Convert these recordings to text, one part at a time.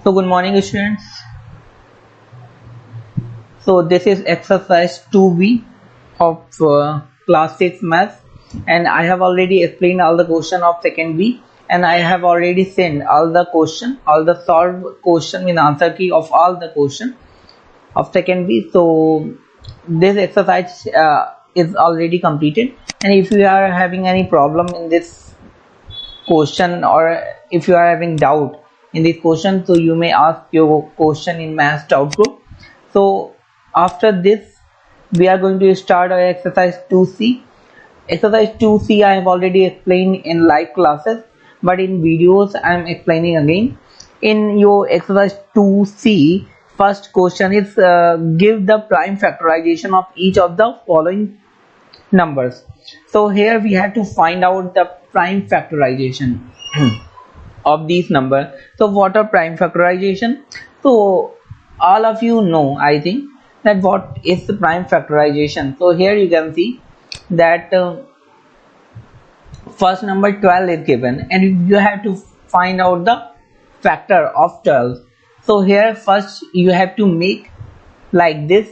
So good morning students. So this is exercise 2B of class 6 maths, and I have already explained all the question of second B, and I have already sent all the question, all the solved question with answer key of all the question of second B. So this exercise is already completed, and if you are having any problem in this question, or if you are having doubt in this question, so you may ask your question in maths doubt group. So after this we are going to start our exercise 2C. Exercise 2C I have already explained in live classes, but in videos I am explaining again. In your exercise 2C, first question is give the prime factorization of each of the following numbers. So here we have to find out the prime factorization of these numbers. So what are prime factorization? So all of you know, I think, that what is the prime factorization. So here you can see that first number 12 is given, and you have to find out the factor of 12. So here first you have to make like this,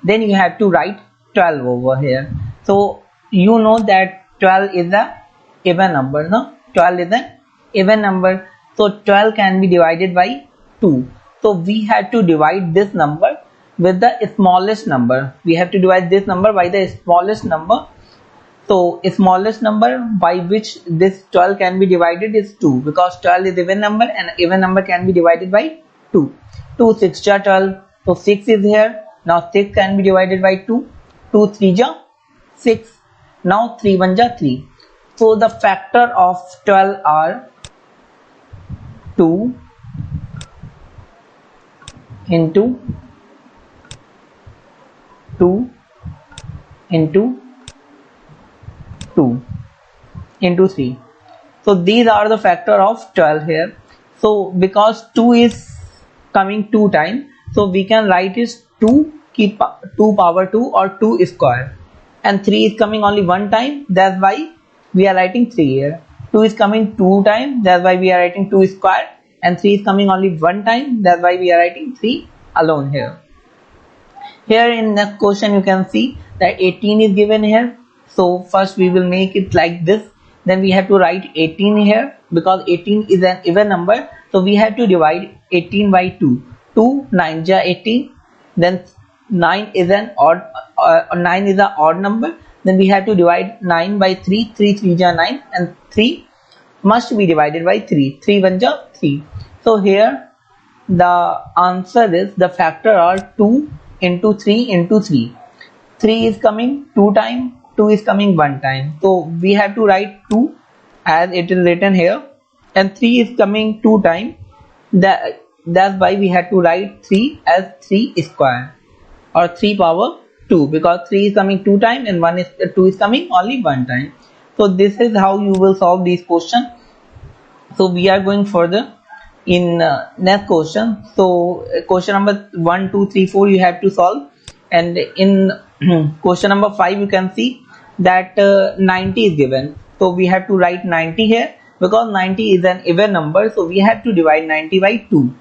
then you have to write 12 over here. So you know that 12 is a even number, no? 12 is an even number, so 12 can be divided by 2. So we have to divide this number with the smallest number. We have to divide this number by the smallest number. So smallest number by which this 12 can be divided is 2, because 12 is even number and even number can be divided by 2. 2 6 ja 12, so 6 is here. Now 6 can be divided by 2. 2 3 ja 6. Now 3 1 ja 3. So the factor of 12 are 2 into 2 into 2 into 3. So these are the factor of 12 here. So because 2 is coming 2 times, so we can write is 2 keep 2 power 2 or 2 square, and 3 is coming only one time, that's why we are writing 3 here. 2 is coming 2 times, that's why we are writing 2 square, and 3 is coming only one time, that's why we are writing 3 alone here. Here in the question you can see that 18 is given here. So first we will make it like this, then we have to write 18 here, because 18 is an even number, so we have to divide 18 by 2. 2 9 ja 18, then 9 is an odd 9 is an odd number, then we have to divide 9 by 3. 3 3 ja 9, and 3 must be divided by 3. 3 1 ja 3. So here the answer is, the factor are 2 into 3 into 3. 3 is coming 2 times, 2 is coming 1 time, so we have to write 2 as it is written here, and 3 is coming 2 times, that's why we have to write 3 as 3 square or 3 power 2, because 3 is coming 2 times and 2 is coming only 1 time. So this is how you will solve these questions. So we are going further in next question. So question number 1 2 3 4 you have to solve, and in question number 5 you can see that 90 is given, so we have to write 90 here, because 90 is an even number, so we have to divide 90 by 2,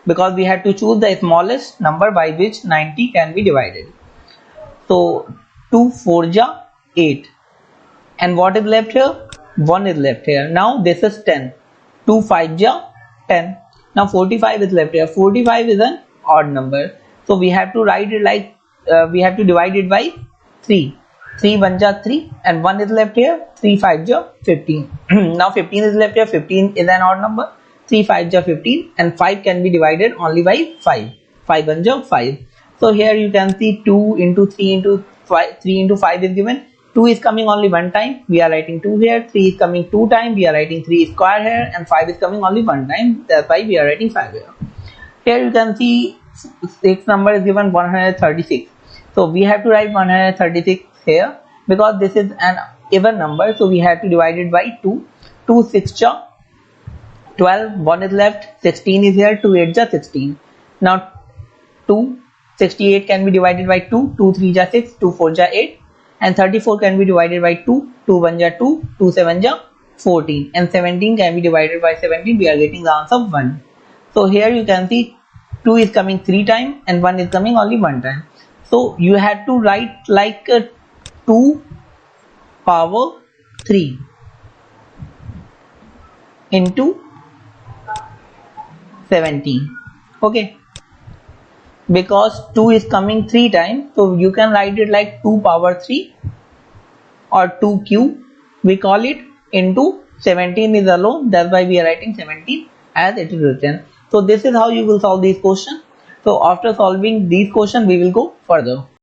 because we have to choose the smallest number by which 90 can be divided. So 2 4 ja 8, and what is left here? 1 is left here. Now this is 10. 2 5 ja 10. Now 45 is left here. 45 is an odd number, so we have to write it like we have to divide it by 3. 3 1 ja 3, and 1 is left here. 3 5 ja 15. Now 15 is left here. 15 is an odd number. 3 5 ja 15, and 5 can be divided only by 5. 5 1 ja 5. So here you can see 2 into 3 into 5. 3 into 5 is given. 2 is coming only one time, we are writing 2 here. 3 is coming 2 times, we are writing 3 square here, and 5 is coming only one time, that's why we are writing 5 here. Here you can see 6 number is given 136. So we have to write 136 here, because this is an even number, so we have to divide it by 2. 2 6 ja 12, 1 is left, 16 is here, 2 8 ja 16. Now 2 68 can be divided by 2. 2 3 ja 6, 2 4 ja 8, and 34 can be divided by 2. 2 1 ja 2, 2 7 ja 14, and 17 can be divided by 17. We are getting the answer 1. So here you can see 2 is coming 3 times and 1 is coming only 1 time. So you had to write like 2 power 3 into 17. Okay, because 2 is coming 3 times, so you can write it like 2 power 3 or 2 cube, we call it, into 17 is alone, that's why we are writing 17 as it is written. So this is how you will solve these questions. So after solving these questions we will go further.